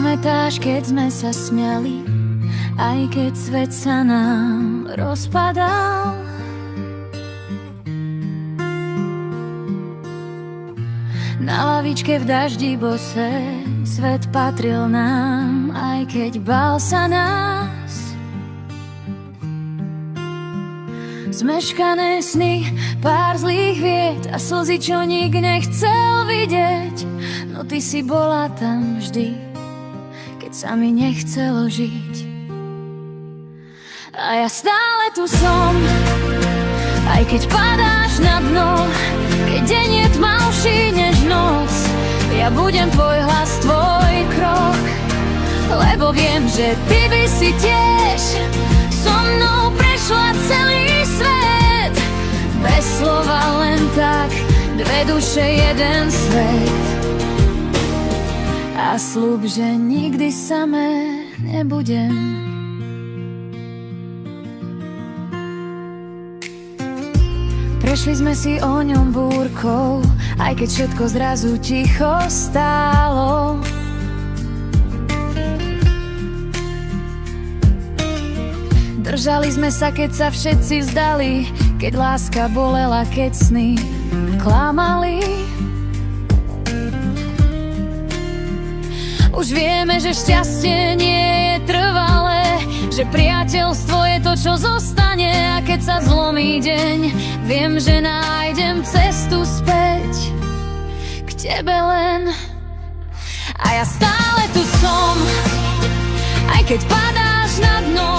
Pamätáš, keď sme sa smiali, aj keď svet sa nám rozpadal? Na lavičke v daždi bose svet patril nám, aj keď bál sa nás. Zmeškané sny, pár zlých vied a slzy, čo nik nechcel vidieť. No ty si bola tam vždy, keď sa mi nechcelo žiť. A ja stále tu som, aj keď padáš na dno, keď deň je tmavší než noc. Ja budem tvoj hlas, tvoj krok, lebo viem, že ty by si tiež so mnou prešla celý svet. Bez slova len tak, dve duše, jeden svet. A sľub, že nikdy samé nebudem. Prešli sme si o ňom búrkou, aj keď všetko zrazu ticho stálo. Držali sme sa, keď sa všetci vzdali, keď láska bolela, keď sny klamali. Už vieme, že šťastie nie je trvalé, že priateľstvo je to, čo zostane. A keď sa zlomí deň, viem, že nájdem cestu späť k tebe len. A ja stále tu som, aj keď padáš na dno,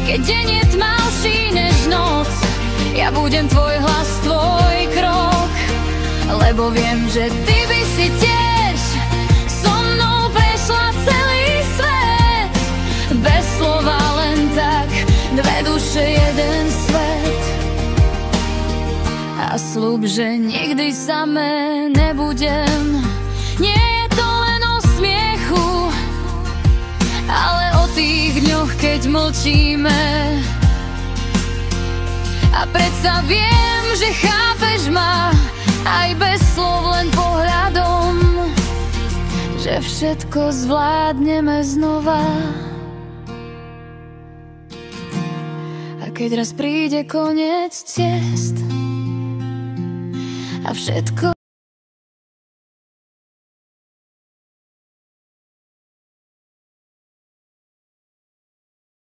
keď deň je tmavší než noc. Ja budem tvoj hlas, tvoj krok, lebo viem, že ty by si tiež so mnou prešla celý svet. Bez slova len tak, dve duše, jeden svet. A sľub, že nikdy samé nebudem. Nie je to len o smiechu, ale o tých dňoch, keď mlčíme. A predsa viem, že chápeš ma, aj bez slov, len pohľadom, že všetko zvládneme znova. A keď raz príde koniec ciest a všetko